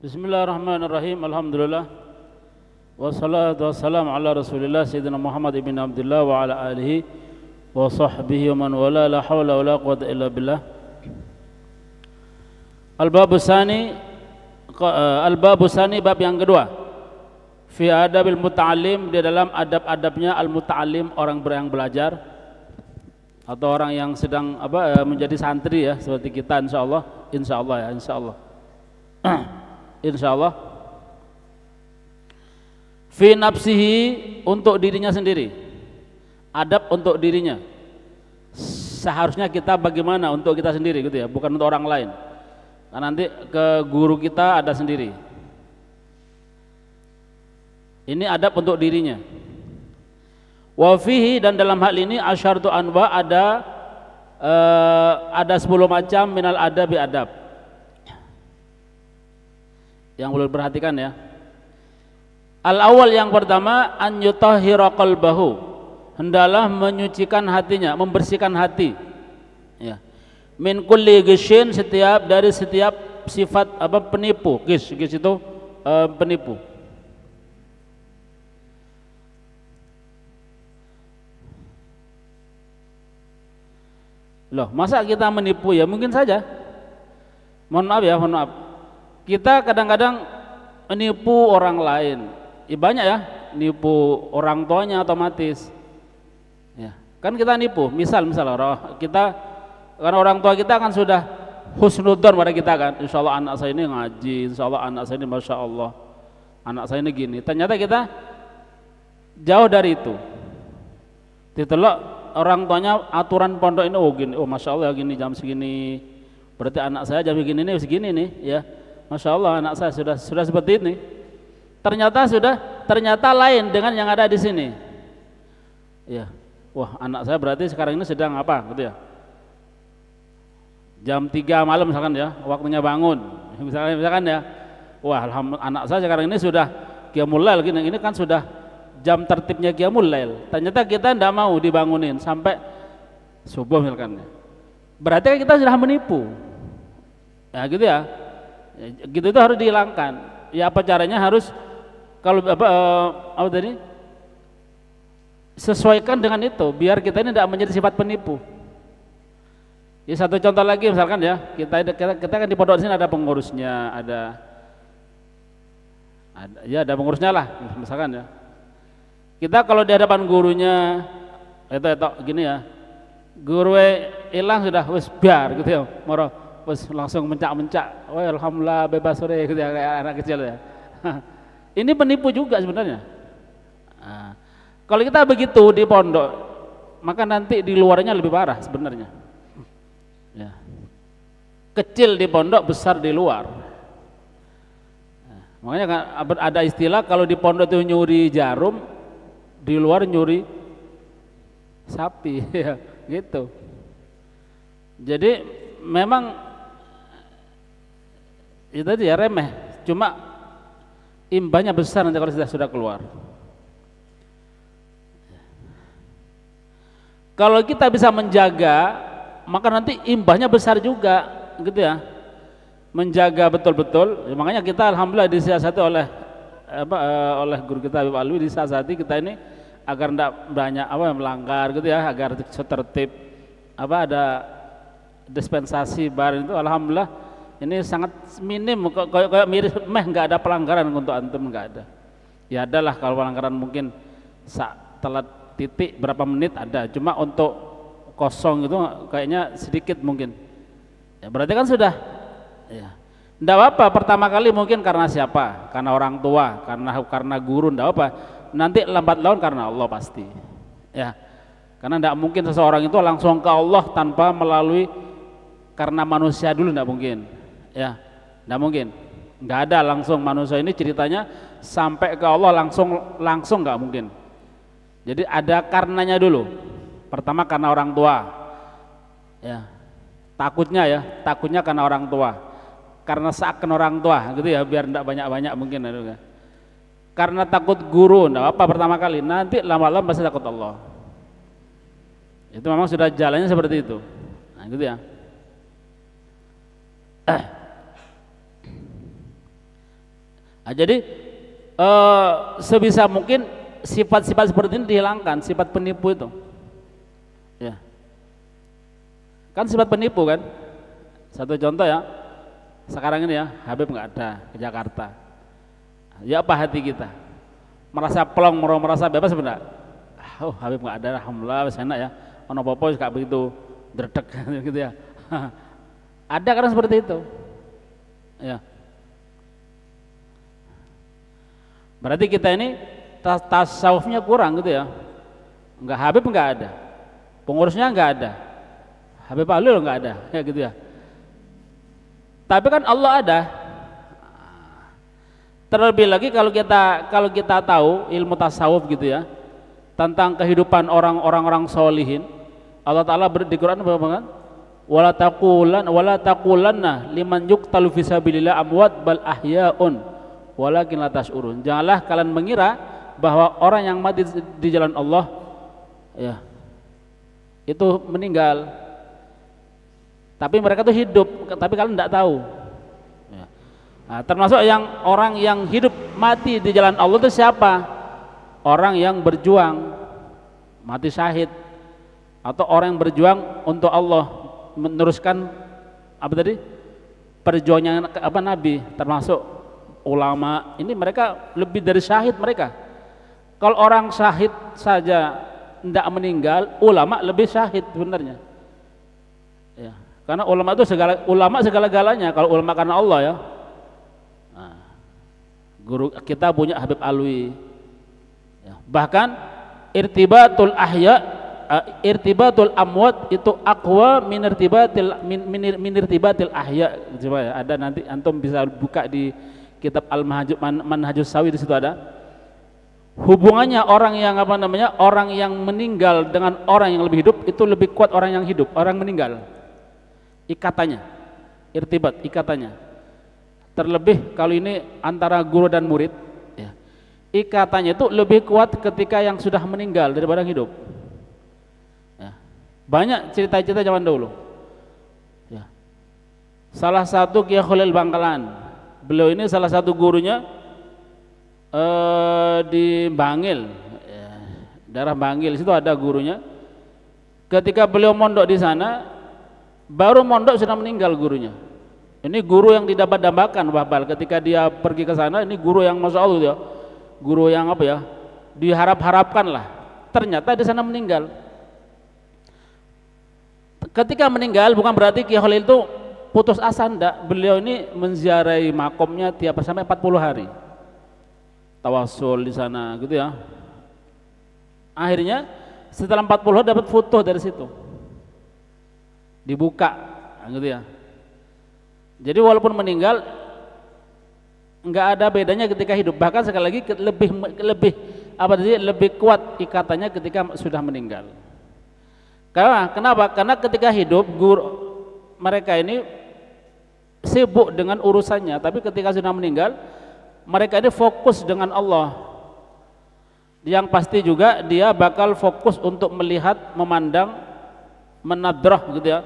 Bismillahirrahmanirrahim. Alhamdulillah. Wassalatu wassalamu ala Rasulillah Sayyidina Muhammad ibn Abdullah wa ala alihi wa sahbihi wa man wala, la hawla wa la quwwata illa billah. Al-babu sani, bab yang kedua. Fi adabil muta'allim, di dalam adab-adabnya al-muta'allim, orang yang belajar atau orang yang sedang menjadi santri ya, seperti kita insyaallah ya, insyaallah. Insyaallah. Fi nafsihi, untuk dirinya sendiri. Adab untuk dirinya. Seharusnya kita bagaimana untuk kita sendiri gitu ya, bukan untuk orang lain. Nah, nanti ke guru kita ada sendiri. Ini adab untuk dirinya. Wa fihi, dan dalam hal ini asyartu anwa, ada 10 macam minal adabi, adab yang boleh perhatikan ya. Al-awwal, yang pertama, an yutahhira qalbahu, hendaklah menyucikan hatinya, membersihkan hati ya. Min kulli gishin, dari setiap sifat penipu. Gis itu penipu. Loh, masa kita menipu ya? Mungkin saja. Mohon maaf ya, mohon maaf. Kita kadang-kadang menipu orang lain. Banyak ya, nipu orang tuanya otomatis. Ya, kan kita nipu. Misal kita, karena orang tua kita kan sudah husnudzon pada kita kan. Insya Allah anak saya ini ngaji, insya Allah anak saya ini masya Allah, anak saya ini gini. Ternyata kita jauh dari itu. Ditelok orang tuanya aturan pondok ini, oh gini, oh masya Allah gini jam segini. Berarti anak saya jam segini nih, segini nih, ya. Masya Allah anak saya sudah seperti ini. Ternyata lain dengan yang ada di sini. Ya, wah anak saya berarti sekarang ini sedang apa, gitu ya? Jam 3 malam misalkan ya, waktunya bangun. Misalkan ya, wah anak saya sekarang ini sudah qiyamul lail gini. Ini kan sudah jam tertibnya qiyamul lail. Ternyata kita tidak mau dibangunin sampai subuh misalkan. Berarti kan kita sudah menipu. Ya gitu ya. Gitu itu harus dihilangkan. Ya apa caranya? Harus kalau tadi sesuaikan dengan itu biar kita ini tidak menjadi sifat penipu. Ya satu contoh lagi misalkan ya, kita kan di pondok sini ada pengurusnya, ada pengurusnya lah misalkan ya. Kita kalau di hadapan gurunya itu gini ya, guru hilang sudah wis biar gitu ya, moro wis langsung mencak-mencak, wah alhamdulillah bebas sore gitu ya, kayak anak kecil ya. Ini penipu juga sebenarnya. Nah, kalau kita begitu di pondok, maka nanti di luarnya lebih parah sebenarnya. Ya. Kecil di pondok, besar di luar. Nah, makanya kan ada istilah kalau di pondok itu nyuri jarum, di luar nyuri sapi, ya gitu. Jadi memang itu tadi ya remeh, cuma imbasnya besar nanti kalau sudah keluar. Kalau kita bisa menjaga, maka nanti imbasnya besar juga, gitu ya. Menjaga betul-betul, makanya kita alhamdulillah disiasati oleh guru kita Habib Alwi, disiasati kita ini agar tidak banyak melanggar gitu ya, agar tertib, ada dispensasi bar itu alhamdulillah ini sangat minim, kayak mirip nggak ada pelanggaran untuk antum, nggak ada. Ya adalah kalau pelanggaran mungkin telat titik berapa menit ada, cuma untuk kosong itu kayaknya sedikit mungkin. Ya berarti kan sudah. Ya. Nggak apa-apa pertama kali mungkin karena siapa? Karena orang tua, karena guru, nggak apa. Nanti lambat laun karena Allah pasti. Ya. Karena nggak mungkin seseorang itu langsung ke Allah tanpa melalui karena manusia dulu, nggak mungkin. Ya, nggak mungkin. Nggak ada langsung manusia ini ceritanya sampai ke Allah langsung nggak mungkin. Jadi ada karenanya dulu. Pertama karena orang tua. Ya. Takutnya karena orang tua. Karena seakan orang tua gitu ya, biar enggak banyak-banyak mungkin ya. Karena takut guru, enggak apa pertama kali, nanti lama-lama pasti takut Allah. Itu memang sudah jalannya seperti itu. Nah, gitu ya. Nah, jadi sebisa mungkin sifat-sifat seperti ini dihilangkan, sifat penipu itu. Ya. Kan sifat penipu kan. Satu contoh ya, sekarang ini ya Habib nggak ada ke Jakarta. Ya apa hati kita? Merasa plong, merasa bebas benar. Oh Habib nggak ada, alhamdulillah enak ya. Ono popo kayak begitu dredeg gitu ya. Ada karena seperti itu. Ya. Berarti kita ini tasawufnya kurang gitu ya. Enggak, Habib enggak ada. Pengurusnya enggak ada. Habib Alul enggak ada, ya gitu ya. Tapi kan Allah ada. Terlebih lagi kalau kita tahu ilmu tasawuf gitu ya, tentang kehidupan orang-orang solihin, Allah Taala di Quran berapa kan? Wala taqulanna liman yuqtalu fi sabilillah amwat bal ahyaun walakin la tash'urun. Janganlah kalian mengira bahwa orang yang mati di jalan Allah ya itu meninggal. Tapi mereka tuh hidup, tapi kalian tidak tahu. Ya. Nah, termasuk orang yang hidup mati di jalan Allah itu siapa? Orang yang berjuang mati syahid, atau orang yang berjuang untuk Allah, meneruskan apa tadi perjuangan apa Nabi, termasuk ulama. Ini mereka lebih dari syahid mereka. Kalau orang syahid saja tidak meninggal, ulama lebih syahid sebenarnya. Ya, karena ulama itu segala-galanya. Kalau ulama karena Allah ya. Nah, guru kita punya Habib Alwi. Ya, bahkan irtibatul irtibatul amwat itu aqwa min irtibatil ahya. Coba ya, ada nanti antum bisa buka di kitab Manhajus Sawi, di situ ada hubungannya orang yang meninggal dengan orang yang lebih hidup itu lebih kuat orang yang hidup, orang meninggal. Ikatannya, irtibat, ikatannya. Terlebih kalau ini antara guru dan murid, ya. Ikatannya itu lebih kuat ketika yang sudah meninggal daripada yang hidup. Banyak cerita-cerita zaman dulu ya. Salah satu Kiai Khalil Bangkalan, beliau ini salah satu gurunya di Bangil ya, daerah Bangil, situ ada gurunya. Ketika beliau mondok di sana, baru mondok sudah meninggal gurunya. Ini guru yang didapat-dambakan Bahbal. Ketika dia pergi ke sana, ini guru yang masya Allah ya, guru yang apa ya, diharap-harapkan lah. Ternyata di sana meninggal. Ketika meninggal bukan berarti Kiai Khalil itu putus asa, enggak. Beliau ini menziarahi makomnya tiap sampai 40 hari. Tawasul di sana gitu ya. Akhirnya setelah 40 hari dapat foto dari situ. Dibuka gitu ya. Jadi walaupun meninggal enggak ada bedanya ketika hidup. Bahkan sekali lagi lebih kuat ikatannya ketika sudah meninggal. Kenapa? Karena ketika hidup mereka ini sibuk dengan urusannya, tapi ketika sudah meninggal mereka ini fokus dengan Allah. Yang pasti juga dia bakal fokus untuk melihat, memandang, menadrah gitu ya,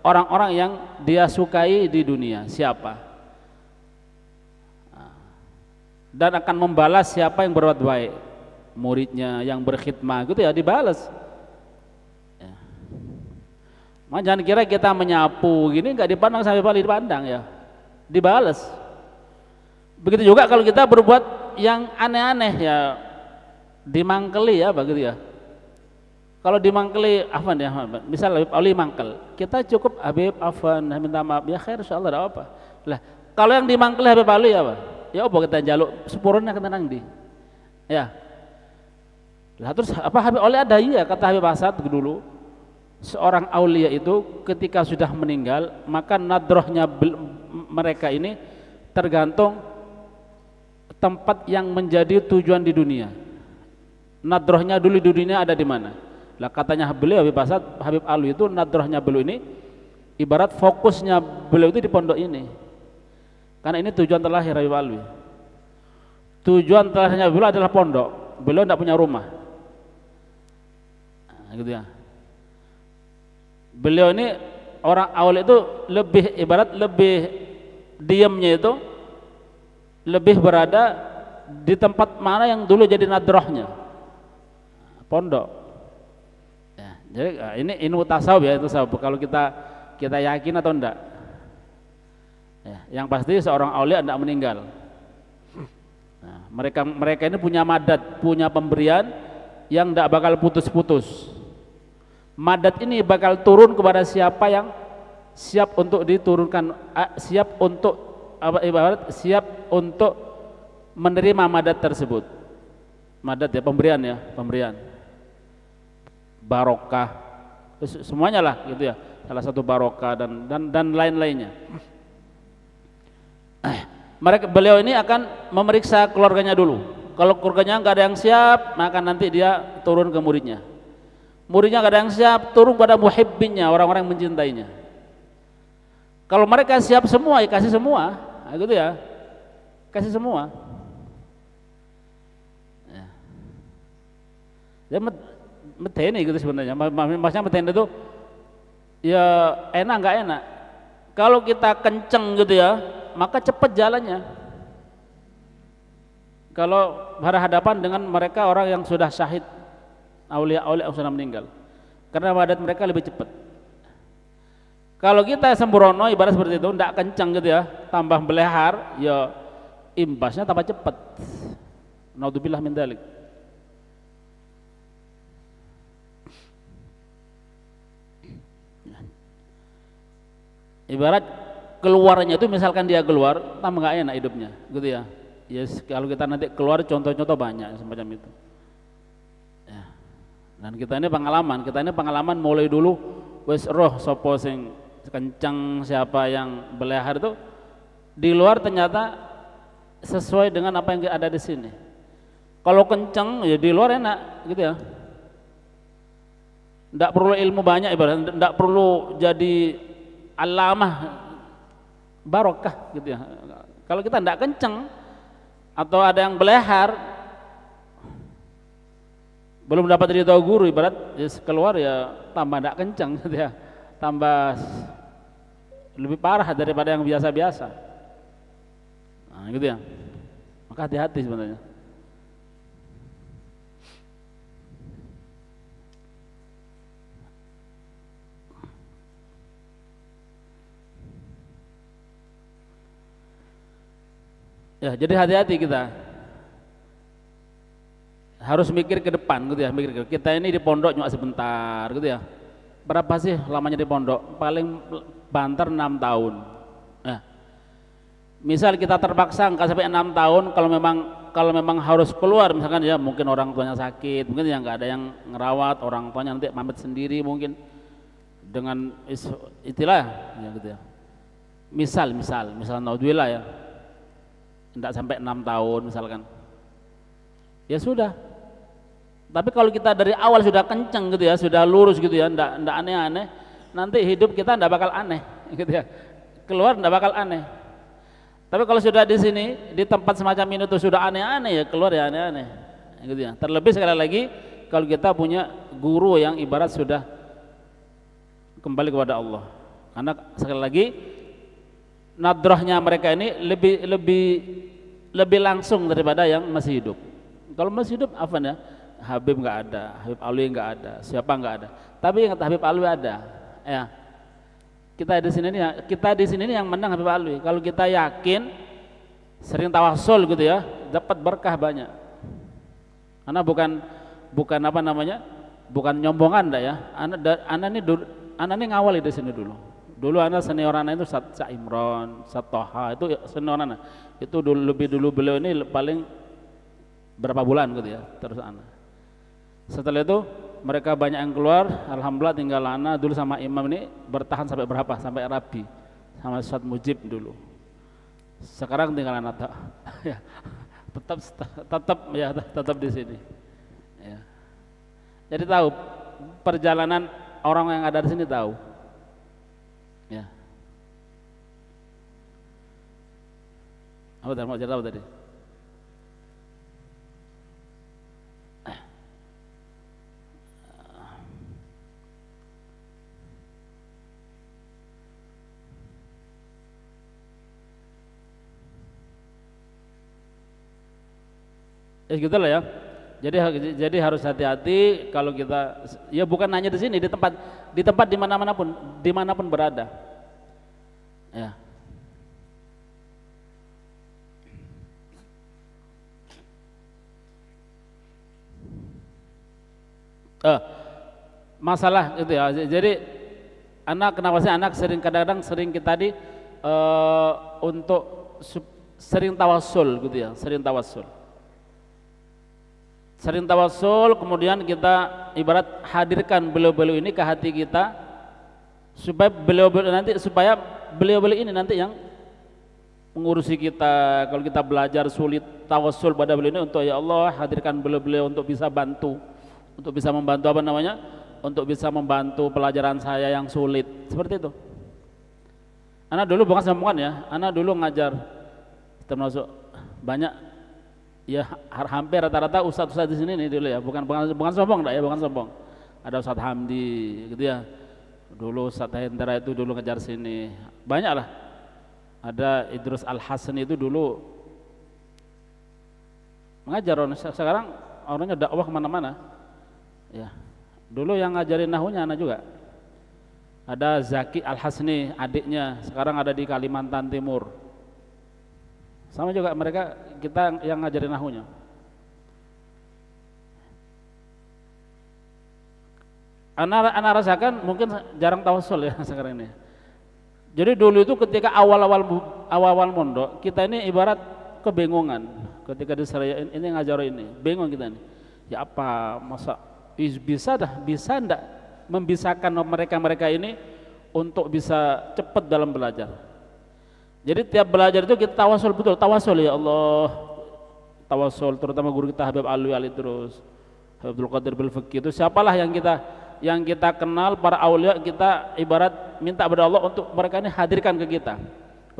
orang-orang yang dia sukai di dunia, siapa, dan akan membalas siapa yang berbuat baik, muridnya yang berkhidmah gitu ya, dibalas. Jangan kira kita menyapu gini nggak dipandang sampai balik, dipandang ya, dibales. Begitu juga kalau kita berbuat yang aneh-aneh ya, dimangkeli ya begitu ya. Kalau dimangkeli Afan ya, misal Habib Ali mangkel, kita cukup Habib Afan minta maaf ya, khair insyaallah, ada apa lah. Kalau yang dimangkeli Habib Ali apa ya, apa kita jaluk sepurunnya kita nang di ya lah. Terus apa Habib Ali ada ya, kata Habib Asad dulu, seorang aulia itu ketika sudah meninggal maka nadrohnya mereka ini tergantung tempat yang menjadi tujuan di dunia. Nadrohnya dulu di dunia ada di mana? Lah katanya beliau Habib Asad, Habib Alwi itu nadrohnya beliau ini ibarat fokusnya beliau itu di pondok ini. Karena ini tujuan terakhir Habib Alwi. Tujuan terakhirnya beliau adalah pondok. Beliau tidak punya rumah. Nah, gitu ya. Beliau ini orang awal itu lebih ibarat lebih diamnya itu lebih berada di tempat mana yang dulu jadi nadrohnya, pondok. Ya, jadi ini ilmu tasawuf ya, itu tasawuf. Kalau kita yakin atau enggak. Ya, yang pasti seorang aulia tidak meninggal. Nah, mereka ini punya madat, punya pemberian yang tidak bakal putus-putus. Madat ini bakal turun kepada siapa yang siap untuk diturunkan, siap untuk ibarat siap untuk menerima madat tersebut. Madat ya, pemberian barokah, semuanya lah gitu ya, salah satu barokah dan lain-lainnya. Beliau ini akan memeriksa keluarganya dulu. Kalau keluarganya nggak ada yang siap, maka nanti dia turun ke muridnya. Muridnya nggak ada yang siap, turun pada muhibbinnya, orang-orang yang mencintainya. Kalau mereka siap semua, ya kasih semua, nah, gitu ya, kasih semua. Ya. Dia meteni gitu sebenarnya. Maksudnya meteni itu ya enak nggak enak. Kalau kita kenceng gitu ya, maka cepat jalannya. Kalau berhadapan dengan mereka orang yang sudah syahid, aulia-aulia yang sudah meninggal, karena madat mereka lebih cepat. Kalau kita sembrono ibarat seperti itu, tidak kencang gitu ya, tambah belehar, ya imbasnya tambah cepat. Naudzubillah min dzalik. Ibarat keluarnya itu, misalkan dia keluar, tambah nggak enak hidupnya, gitu ya. Yes, kalau kita nanti keluar contoh-contoh banyak semacam itu. Ya. Dan kita ini pengalaman mulai dulu wes roh sopo sing kencang, siapa yang belehar itu di luar ternyata sesuai dengan apa yang ada di sini. Kalau kencang ya di luar enak, gitu ya. Tidak perlu ilmu banyak, ibarat tidak perlu jadi alamah, barokah gitu ya. Kalau kita tidak kenceng atau ada yang belehar, belum dapat ridho guru, ibarat ya keluar ya tambah tidak kenceng gitu ya, tambah lebih parah daripada yang biasa-biasa. Nah, gitu ya. Maka hati-hati sebenarnya. Ya, jadi hati-hati kita. Harus mikir ke depan gitu ya, kita ini di pondok cuma sebentar gitu ya. Berapa sih lamanya di pondok? Paling banter 6 tahun. Nah, misal kita terpaksa nggak sampai 6 tahun, kalau memang harus keluar, misalkan ya mungkin orang tuanya sakit, mungkin ya nggak ada yang ngerawat, orang tuanya nanti pamit sendiri mungkin dengan istilah ya gitu ya. Misal naudzubillah ya, tidak sampai 6 tahun misalkan, ya sudah. Tapi kalau kita dari awal sudah kenceng gitu ya, sudah lurus gitu ya, tidak aneh-aneh, nanti hidup kita tidak bakal aneh gitu ya, keluar tidak bakal aneh. Tapi kalau sudah di sini, di tempat semacam ini tuh sudah aneh-aneh, ya keluar ya aneh-aneh gitu ya. Terlebih sekali lagi kalau kita punya guru yang ibarat sudah kembali kepada Allah, karena sekali lagi nadrohnya mereka ini lebih langsung daripada yang masih hidup. Kalau masih hidup apa ya, Habib nggak ada, Habib Alwi nggak ada, siapa nggak ada. Tapi ingat Habib Alwi ada. Ya, kita di sini nih yang menang Habib Alwi. Kalau kita yakin, sering tawasul gitu ya, dapat berkah banyak. Karena bukan apa namanya, bukan nyombongan dah ya. Anak ini ngawali di sini dulu. Dulu anak senior anak itu Sa Imron, Sa Toha, itu senior anak. Itu lebih dulu beliau ini paling berapa bulan gitu ya, terus anak. Setelah itu mereka banyak yang keluar, alhamdulillah tinggal anak dulu sama imam ini bertahan sampai berapa? Sampai Rabi, sama Ustadz Mujib dulu. Sekarang tinggal anak ya, tetap di sini. Ya. Jadi tahu perjalanan orang yang ada di sini tahu. Ya. Apa tadi mau cerita apa tadi? Ya gitu lah ya. Jadi harus hati-hati kalau kita, ya bukan hanya di sini, di tempat dimanapun berada. Ya. Masalah itu ya. Jadi kenapa sih anak kadang-kadang sering kita untuk sering tawasul gitu ya, sering tawasul, kemudian kita ibarat hadirkan beliau-beliau ini ke hati kita supaya beliau-beliau ini nanti yang mengurusi kita. Kalau kita belajar sulit, tawasul pada beliau ini untuk, ya Allah hadirkan beliau-beliau untuk bisa membantu untuk bisa membantu pelajaran saya yang sulit, seperti itu. Anak dulu bukan sombongan ya, anak dulu ngajar termasuk banyak ya, hampir rata-rata ustadz di sini nih dulu ya, bukan sombong enggak ya, bukan sombong. Ada Ustadz Hamdi gitu ya, dulu Ustadz Hendra itu dulu ngejar sini, banyak lah. Ada Idrus Al Hasan itu dulu mengajar, sekarang orangnya dakwah kemana-mana ya. Dulu yang ngajarin nahunya anak juga. Ada Zaki Al Hasni, adiknya sekarang ada di Kalimantan Timur, sama juga mereka, kita yang ngajarin nahunya. Anak rasakan mungkin jarang tawasul ya sekarang ini. Jadi dulu itu ketika awal-awal mondok, kita ini ibarat kebingungan ketika di Seraya ini ngajar ini, bingung kita ini. Ya apa, masa bisa ndak membisakan mereka ini untuk bisa cepat dalam belajar. Jadi tiap belajar itu kita tawasul, betul tawasul, ya Allah, tawasul, terutama guru kita Habib Ali terus Habib Abdul Qadir bil Fiqh itu, siapalah yang kita kenal para aulia, kita ibarat minta kepada Allah untuk mereka ini hadirkan ke kita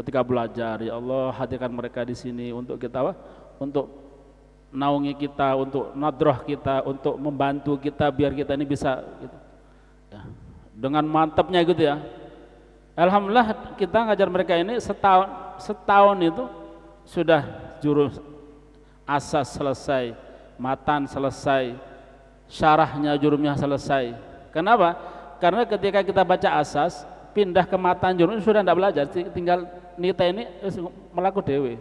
ketika belajar. Ya Allah hadirkan mereka di sini untuk kita untuk naungi kita, untuk nadroh kita, untuk membantu kita biar kita ini bisa gitu. Ya, dengan mantapnya gitu ya. Alhamdulillah kita ngajar mereka ini setahun itu sudah jurus asas selesai, matan selesai, syarahnya jurumnya selesai. Kenapa? Karena ketika kita baca asas pindah ke matan jurum sudah tidak belajar, tinggal nita ini melaku dewe.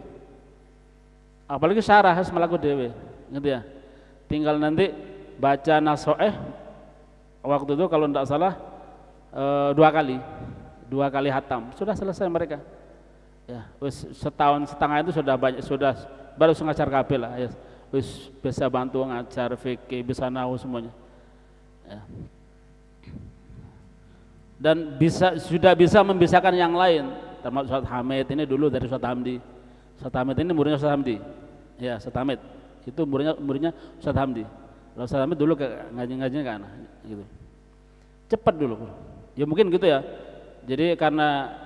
Apalagi syarah harus melaku dewe, gitu ya. Tinggal nanti baca nasoeh, waktu itu kalau tidak salah 2 kali hatam, sudah selesai mereka. Ya, setahun setengah itu sudah banyak, sudah baru ngajar kabel lah. Ya, bisa bantu ngajar fikih, bisa nahu semuanya. Ya. Dan sudah bisa membisahkan yang lain, termasuk Ustadz Hamid ini dulu dari Ustadz Hamdi. Ustadz Hamid ini muridnya Ustadz Hamdi. Ya, Ustadz Hamid itu muridnya Ustadz Hamdi. Kalau Ustadz Hamid dulu ngaji-ngajinya ke anak gitu. Cepat dulu. Ya mungkin gitu ya. Jadi karena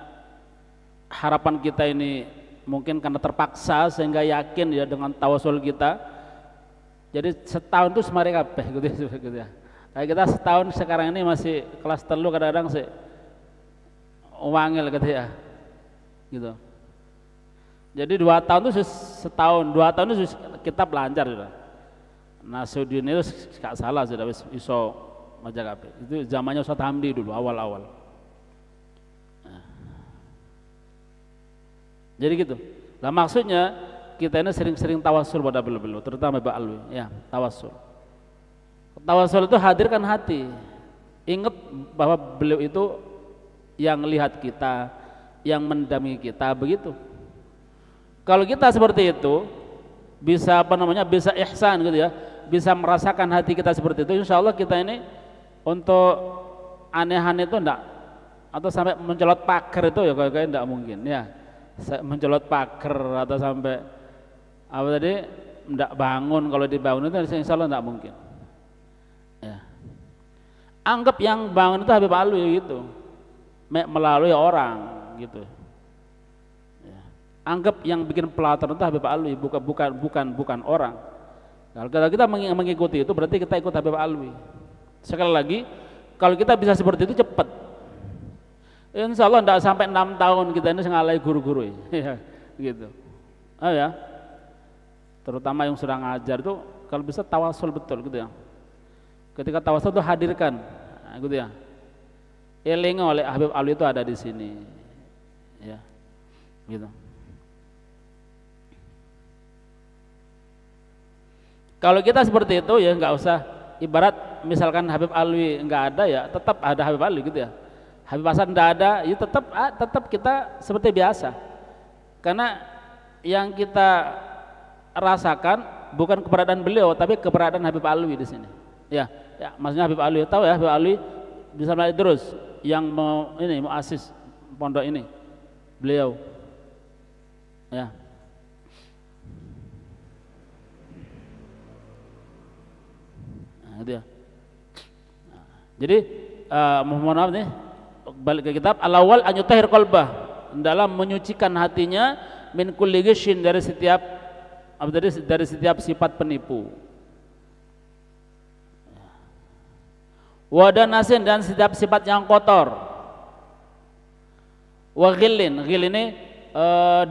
harapan kita ini mungkin karena terpaksa sehingga yakin ya dengan tawasul kita. Jadi setahun itu semari kabeh gitu ya. Kayak kita setahun sekarang ini masih kelas telu kadang-kadang sih wangil gitu ya. Gitu. Jadi 2 tahun itu setahun, 2 tahun itu kita lancar sudah. Nasruddin itu gak salah sudah iso maca kabeh. Itu zamannya Ustadz Hamdi dulu awal-awal. Nah. Jadi gitu. Nah maksudnya kita ini sering-sering tawasul pada beliau-beliau, terutama Mbak Alwi, ya tawasul. Tawasul itu hadirkan hati. Ingat bahwa beliau itu yang lihat kita, yang mendampingi kita, begitu. Kalau kita seperti itu bisa bisa ihsan gitu ya, bisa merasakan hati kita seperti itu, insya Allah kita ini untuk aneh-aneh itu enggak, atau sampai mencolot pagar itu ya kayak enggak mungkin ya, mencolot pagar atau sampai apa tadi enggak bangun, kalau dibangun itu insya Allah enggak mungkin ya. Anggap yang bangun itu Habib Alwi gitu, melalui orang gitu. Anggap yang bikin pelataran itu Habib Alwi, bukan orang. Kalau kita mengikuti itu berarti kita ikut Habib Alwi. Sekali lagi, kalau kita bisa seperti itu cepat. Insya Allah tidak sampai 6 tahun kita ini ngalai guru-guru ya, gitu. Oh ya. terutama yang sudah ngajar itu kalau bisa tawasul betul gitu ya. Ketika tawasul itu hadirkan, nah, gitu ya. Eling oleh Habib Alwi itu ada di sini, ya, gitu. Kalau kita seperti itu ya nggak usah, ibarat misalkan Habib Alwi nggak ada ya tetap ada Habib Alwi gitu ya. Habib Hasan nggak ada ya tetap kita seperti biasa. Karena yang kita rasakan bukan keberadaan beliau tapi keberadaan Habib Alwi di sini. Ya, maksudnya Habib Alwi tahu ya, Habib Alwi bisa melalui terus yang mau asis pondok ini beliau. Ya. Gitu ya. Jadi mohon maaf nih, balik ke kitab al-awwal an yutahhir qalbah, dalam menyucikan hatinya min kulli gishin, dari setiap sifat penipu, wa danasin, dan setiap sifat yang kotor, wa ghillin, ghil ini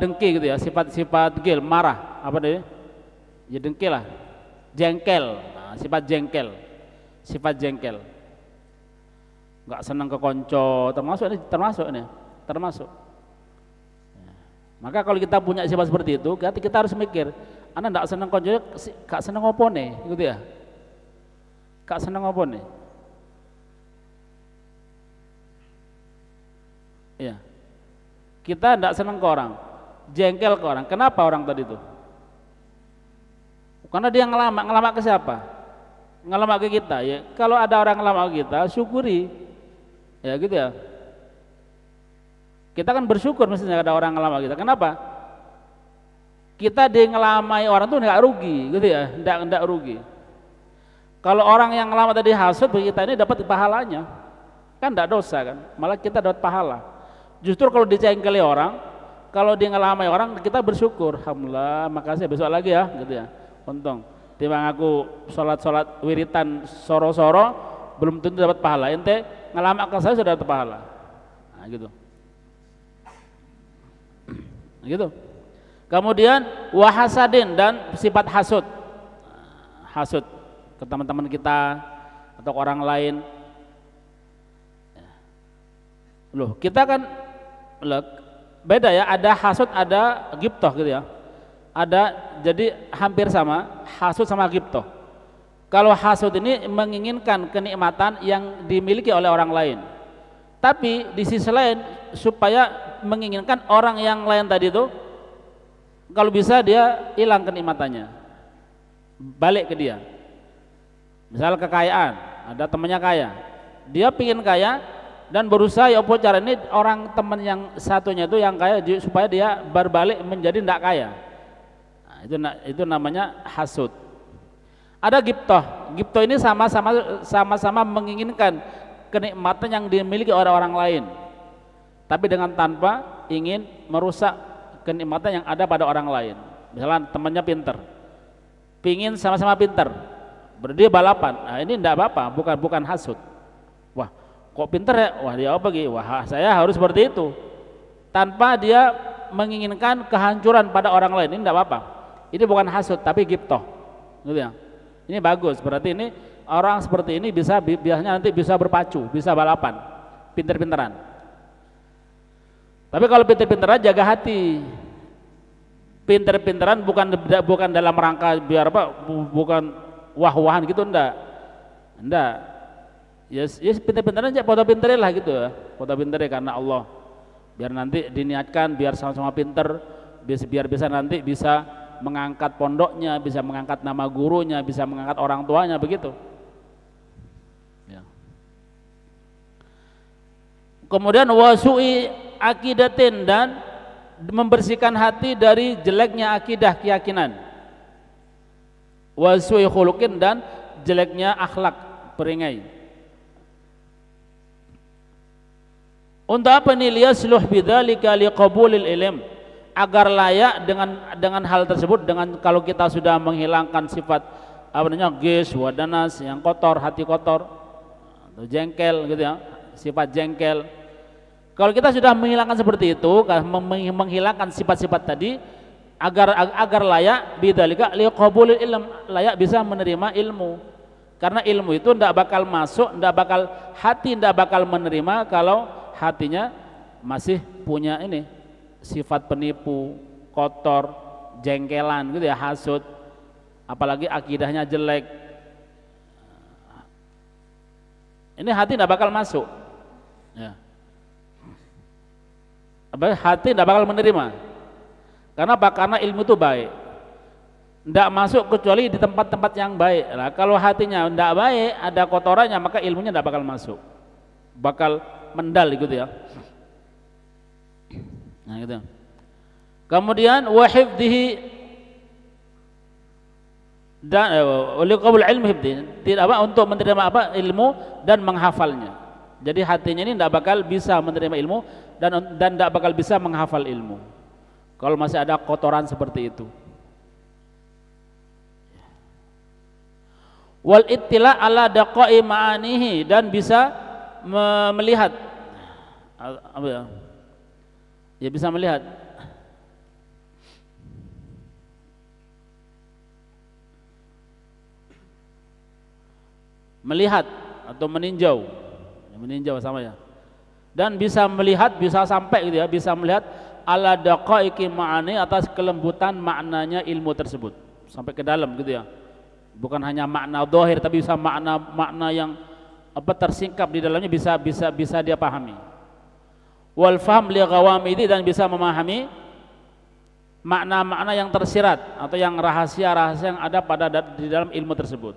dengki gitu ya, sifat ghil, marah, apa tadi? Ya dengki lah, jengkel. Sifat jengkel, nggak senang ke konco, termasuk ini. Maka kalau kita punya sifat seperti itu, kita harus mikir, anda nggak senang konco, gak senang apa nih, gitu ya, gak senang apa nih, ya. Kita nggak senang ke orang, jengkel ke orang. Kenapa orang tadi itu? Karena dia ngelamak ke siapa? Ngelamak ke kita ya. Kalau ada orang ngelamak ke kita, syukuri. Ya gitu ya. Kita kan bersyukur mestinya ada orang ngelamak kita. Kenapa? Kita ngelamai orang tuh enggak rugi, gitu ya. Enggak rugi. Kalau orang yang ngelamak tadi hasud, kita ini dapat pahalanya. Kan enggak dosa kan? Malah kita dapat pahala. Justru kalau dicengkeli orang, kalau dia ngelamai orang, kita bersyukur. Alhamdulillah, makasih, besok lagi ya, gitu ya. Untung. Timbang aku sholat wiritan soro-soro belum tentu dapat pahala, ente ngelamak ke saya sudah dapat pahala. Nah, gitu. Gitu. Kemudian wahasadin, dan sifat hasud. Hasud ke teman-teman kita atau ke orang lain. Loh, kita kan beda ya, ada hasud, ada ghibthah gitu ya. Jadi hampir sama, hasud sama ghibthah. Kalau hasud ini menginginkan kenikmatan yang dimiliki oleh orang lain, tapi di sisi lain supaya menginginkan orang yang lain tadi itu kalau bisa dia hilang kenikmatannya, balik ke dia. Misal kekayaan, ada temannya kaya, dia pingin kaya dan berusaha ya apa cara ini orang teman yang satunya itu yang kaya supaya dia berbalik menjadi tidak kaya. Itu namanya hasud. Ada ghibthah. Ghibthah ini sama-sama menginginkan kenikmatan yang dimiliki oleh orang lain, tapi dengan tanpa ingin merusak kenikmatan yang ada pada orang lain. Misalnya temannya pinter, pingin sama-sama pinter, berdua balapan. Nah, ini tidak apa-apa, bukan hasud. Wah, kok pinter ya? Wah, dia apa gitu? Wah, saya harus seperti itu. Tanpa dia menginginkan kehancuran pada orang lain, ini tidak apa-apa. Ini bukan hasud tapi ghibthah, gitu ya. Ini bagus, berarti ini orang seperti ini biasanya nanti bisa berpacu, bisa balapan, pinter-pinteran. Tapi kalau pinter-pinteran jaga hati. Pinter-pinteran bukan dalam rangka biar apa, bukan wah-wahan gitu, enggak. Yes, pinter-pinteran aja, foto pinterin lah gitu ya, foto pinterin karena Allah. Biar nanti diniatkan biar sama-sama pinter, biar bisa nanti bisa mengangkat pondoknya, bisa mengangkat nama gurunya, bisa mengangkat orang tuanya, begitu ya. Kemudian wasu'i akidatin, dan membersihkan hati dari jeleknya akidah, keyakinan. Wasu'i khuluqin, dan jeleknya akhlak, peringai. Untuk apa nih? Liyasluh bidzalika liqabulil ilm, agar layak dengan hal tersebut. Dengan kalau kita sudah menghilangkan sifat apa namanya gis, wadanas, yang kotor, hati kotor, atau jengkel gitu ya, sifat jengkel. Kalau kita sudah menghilangkan seperti itu, menghilangkan sifat-sifat tadi, agar layak bidzalika liqabulil ilm, layak bisa menerima ilmu. Karena ilmu itu tidak bakal masuk, hati tidak bakal menerima kalau hatinya masih punya ini sifat penipu, kotor, jengkelan gitu ya, hasud, apalagi akidahnya jelek. Ini hati tidak bakal masuk ya. Hati tidak bakal menerima. Karena ilmu itu baik, tidak masuk kecuali di tempat-tempat yang baik. Nah, kalau hatinya tidak baik, ada kotorannya, maka ilmunya tidak bakal masuk, bakal mendal gitu ya. Nah gitu. Kemudian wahifdihi, dan liqabul ilmi hifdhi, tidak apa, untuk menerima apa, ilmu dan menghafalnya. Jadi hatinya ini tidak bakal bisa menerima ilmu dan tidak bakal bisa menghafal ilmu kalau masih ada kotoran seperti itu. Wal ittila ala daqai ma'anihi, dan bisa melihat apa ya? Ya bisa melihat atau meninjau sama ya. Dan bisa melihat, bisa sampai gitu ya, bisa melihat ala daqaiqi ma'ani, atas kelembutan maknanya ilmu tersebut sampai ke dalam gitu ya. Bukan hanya makna zahir, tapi bisa makna yang apa, tersingkap di dalamnya, bisa dia pahami. Wal fahm li ghawamidi, dan bisa memahami makna-makna yang tersirat atau yang rahasia-rahasia yang ada di dalam ilmu tersebut.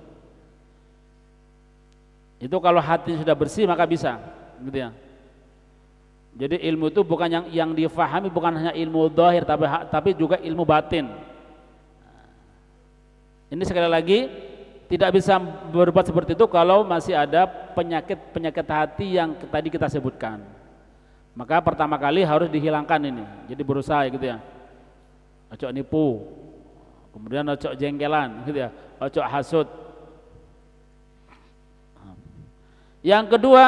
Itu kalau hati sudah bersih maka bisa gitu ya. Jadi ilmu itu bukan yang difahami, bukan hanya ilmu zahir, tapi juga ilmu batin. Ini sekali lagi tidak bisa berbuat seperti itu kalau masih ada penyakit hati yang tadi kita sebutkan. Maka pertama kali harus dihilangkan ini. Jadi berusaha gitu ya. Ojo nipu, kemudian ojo jengkelan gitu ya, ojo hasud. Yang kedua,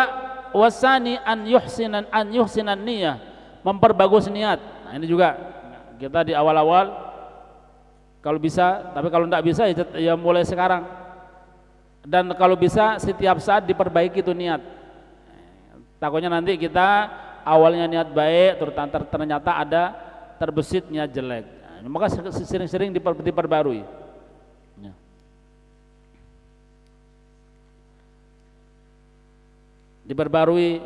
wasani an yuhsinan niyah, memperbagus niat. Nah, ini juga kita di awal-awal kalau bisa, tapi kalau tidak bisa ya mulai sekarang. Dan kalau bisa setiap saat diperbaiki itu niat. Takutnya nanti kita awalnya niat baik, ternyata ada terbesit niat jelek. Nah, maka sering-sering diperbarui. Diperbarui,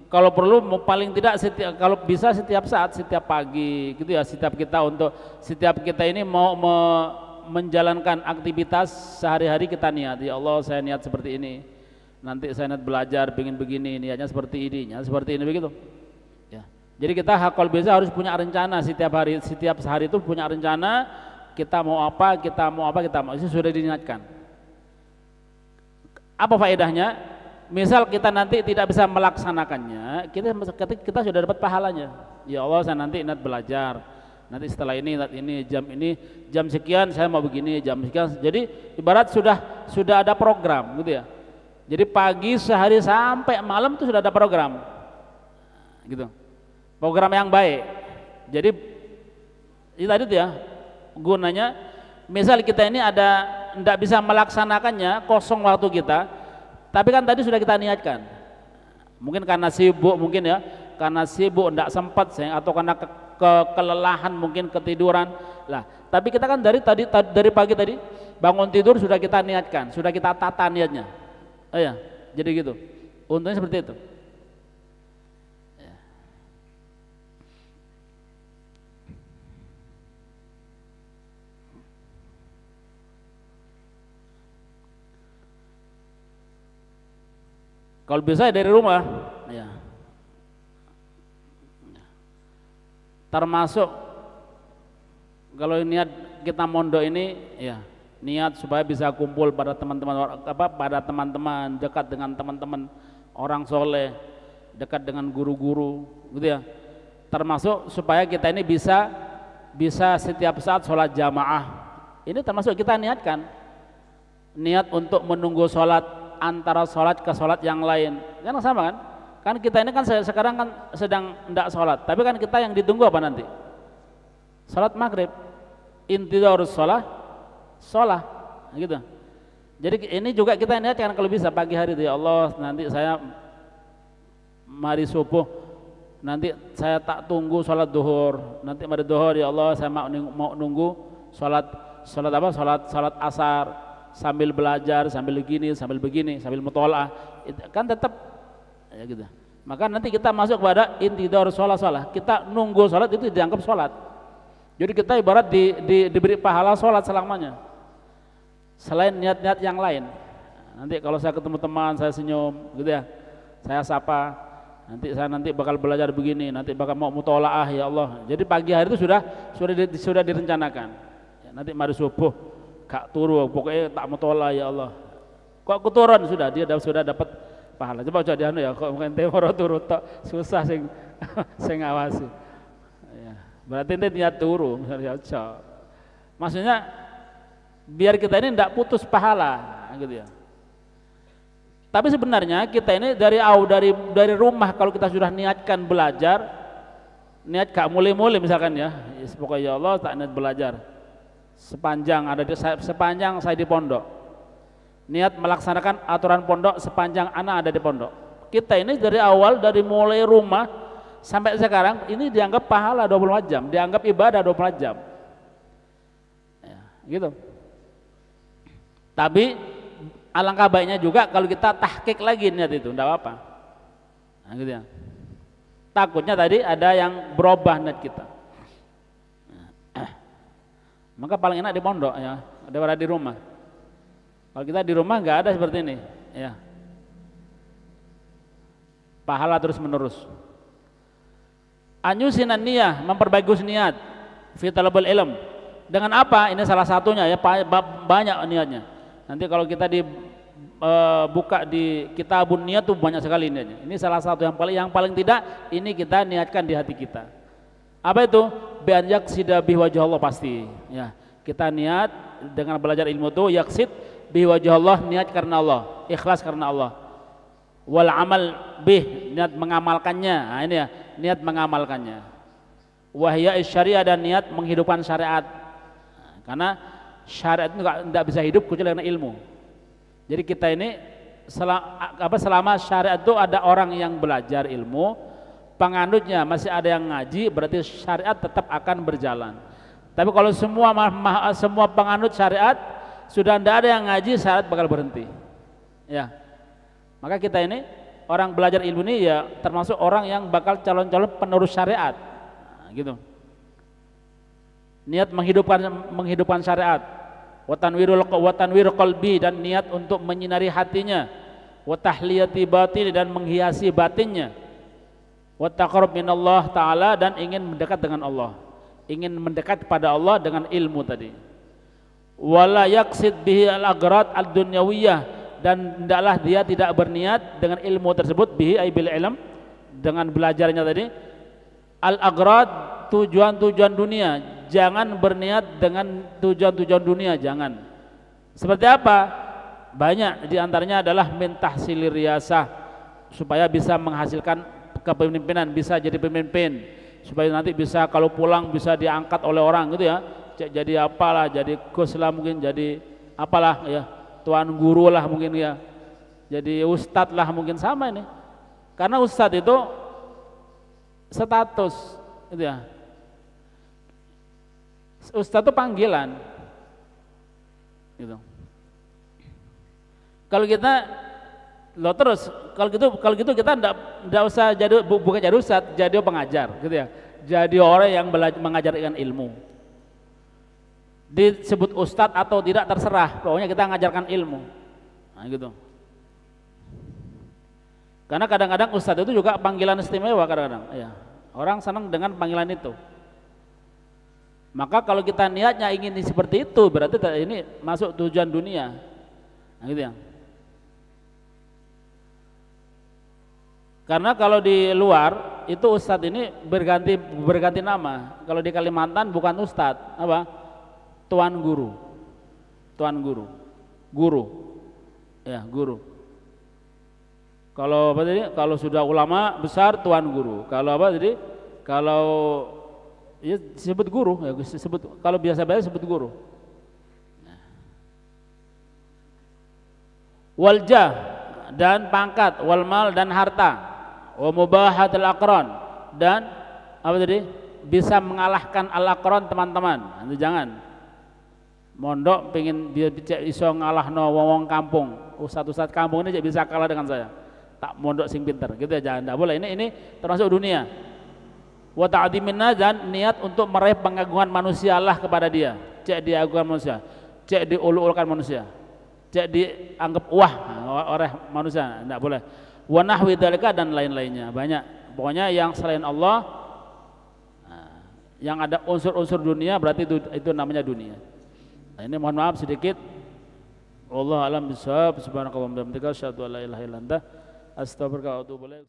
kalau perlu paling tidak kalau bisa setiap saat, setiap pagi gitu ya, setiap kita ini mau menjalankan aktivitas sehari-hari, kita niat, ya Allah saya niat seperti ini, nanti saya niat belajar pengen begini, niatnya seperti ini begitu ya. Jadi kita kalau bisa harus punya rencana setiap hari itu punya rencana, kita mau apa, itu sudah diniatkan. Apa faedahnya? Misal kita nanti tidak bisa melaksanakannya, kita sudah dapat pahalanya. Ya Allah saya nanti ingat belajar, nanti setelah ini jam sekian saya mau begini, jam sekian. Jadi ibarat sudah ada program gitu ya. Jadi pagi sehari sampai malam itu sudah ada program gitu, program yang baik. Jadi itu tadi ya gunanya. Misal kita ini tidak bisa melaksanakannya, kosong waktu kita, tapi kan tadi sudah kita niatkan. Mungkin karena sibuk, tidak sempat atau karena kelelahan, mungkin ketiduran lah. Tapi kita kan dari pagi tadi bangun tidur sudah kita niatkan, sudah kita tata niatnya. Oh ya, jadi gitu. Untungnya seperti itu. Kalau bisa dari rumah, ya. Termasuk kalau niat kita mondok ini, ya niat supaya bisa kumpul pada teman-teman dekat dengan teman-teman orang soleh, dekat dengan guru-guru, gitu ya. Termasuk supaya kita ini bisa setiap saat sholat jamaah. Ini termasuk kita niatkan, niat untuk menunggu sholat antara sholat ke sholat yang lain, kan sama kan kita ini kan sekarang kan sedang tidak sholat, tapi kan kita yang ditunggu apa nanti? Sholat maghrib. intidharus sholah gitu. Jadi ini juga kita niatkan kalau bisa pagi hari itu, ya Allah nanti saya mari subuh nanti saya tak tunggu sholat duhur, nanti mari duhur ya Allah saya mau nunggu sholat asar sambil belajar, sambil begini sambil mutolaah, kan tetap ya gitu. Maka nanti kita masuk kepada intidharus sholah, kita nunggu sholat itu dianggap sholat. Jadi kita ibarat diberi pahala sholat selamanya, selain niat-niat yang lain. Nanti kalau saya ketemu teman saya senyum gitu ya, saya sapa, nanti bakal belajar begini, nanti bakal mau mutolaah ya Allah. Jadi pagi hari itu sudah direncanakan ya, nanti mari subuh gak turu pokoknya tak mutolaah ya Allah, kok aku turun sudah sudah dapat pahala. Coba jadi ya, kok mungkin temoro turu tok susah sing sing ngawasi ya, berarti ini niat turu misalnya. Maksudnya biar kita ini tidak putus pahala gitu ya. Tapi sebenarnya kita ini dari rumah kalau kita sudah niatkan belajar, niat gak mulai-mulai misalkan ya, pokoknya ya Allah tak niat belajar sepanjang saya di pondok, niat melaksanakan aturan pondok sepanjang anak ada di pondok. Kita ini dari awal, dari mulai rumah sampai sekarang ini dianggap pahala 24 jam, dianggap ibadah 24 jam ya, gitu. Tapi alangkah baiknya juga kalau kita tahqiq lagi niat itu, enggak apa-apa. Nah, gitu ya. Takutnya tadi ada yang berubah niat kita. Maka paling enak di pondok ya, daripada di rumah. Kalau kita di rumah enggak ada seperti ini, ya. Pahala terus menerus. Anyusinan niyah, memperbagus niat fi talabul ilm. Dengan apa? Ini salah satunya ya, banyak niatnya. Nanti kalau kita buka di kitabun niat tuh banyak sekali niatnya. Ini salah satu yang paling tidak ini kita niatkan di hati kita. Apa itu? Bi an yaqsida bi wajh Allah, pasti ya. Kita niat dengan belajar ilmu itu yaqsid bi wajh Allah, niat karena Allah, ikhlas karena Allah. Wal amal bih, niat mengamalkannya. Nah, ini ya, niat mengamalkannya. Wahya syariah, dan niat menghidupkan syariat. Nah, karena syariat itu tidak bisa hidup kecuali dengan ilmu. Jadi kita ini selama syariat itu ada orang yang belajar ilmu, penganutnya masih ada yang ngaji, berarti syariat tetap akan berjalan. Tapi kalau semua penganut syariat sudah tidak ada yang ngaji, syariat bakal berhenti. Ya. Maka kita ini orang belajar ilmu ini ya termasuk orang yang bakal calon-calon penerus syariat. Nah, gitu. Niat menghidupkan syariat. Wa tanwirul qalbi, dan niat untuk menyinari hatinya. Wa tahliyati batin, dan menghiasi batinnya. Wa taqarrub minallah taala, dan ingin mendekat dengan Allah. Ingin mendekat kepada Allah dengan ilmu tadi. Wala yaqsid bihi al-aghrad ad-dunyawiyah, dan hendaklah dia tidak berniat dengan ilmu tersebut, bihi ay bil ilm, dengan belajarnya tadi, al-aghrad, tujuan-tujuan dunia. Jangan berniat dengan tujuan-tujuan dunia, jangan. Seperti apa? Banyak diantaranya adalah min tahsilir riyasah, supaya bisa menghasilkan kepemimpinan, bisa jadi pemimpin, supaya nanti bisa kalau pulang bisa diangkat oleh orang gitu ya, jadi apalah, jadi gus lah mungkin, jadi apalah ya, tuan guru lah mungkin ya, jadi ustadz lah mungkin, sama ini. Karena ustadz itu status gitu ya. Ustadz itu panggilan gitu. Kalau kita kalau gitu kita enggak usah jadi, bukan jadi ustadz, jadi pengajar gitu ya. Jadi orang yang mengajarkan ilmu. Disebut ustadz atau tidak terserah, pokoknya kita mengajarkan ilmu. Nah, gitu. Karena kadang-kadang ustadz itu juga panggilan istimewa kadang-kadang ya. Orang senang dengan panggilan itu. Maka kalau kita niatnya ingin seperti itu, berarti ini masuk tujuan dunia. Nah, gitu ya. Karena kalau di luar itu ustadz ini berganti nama. Kalau di Kalimantan bukan ustadz, apa? Tuan guru. Tuan guru. Guru. Ya, guru. Kalau apa tadi? Kalau sudah ulama besar tuan guru. Kalau apa tadi? Kalau Ya disebut guru, ya disebut, kalau biasa-biasa disebut guru. Wal jah dan pangkat, wal mal dan harta, wa mubahatul aqran dan apa tadi? Bisa mengalahkan al-aqran teman-teman. Nanti jangan mondok pengen dia iso ngalahno wong-wong kampung, ustaz-ustaz kampung ini bisa kalah dengan saya. Tak mondok sing pinter, gitu ya, jangan, enggak boleh. Ini termasuk dunia. Wa ta'dhiminna dan niat untuk meraih pengagungan manusia Allah kepada dia. Cek diagungan manusia, cek diulu-ulukan manusia, cek dianggap wah oleh manusia, enggak boleh. Wa nahwi dzalika dan lain-lainnya, banyak. Pokoknya yang selain Allah, yang ada unsur-unsur dunia, berarti itu namanya dunia. Nah, ini mohon maaf sedikit. Wallahu a'lam bishawab. Subhanakallahumma wa bihamdika asyhadu an la ilaha illa anta astaghfiruka wa atubu ilaik.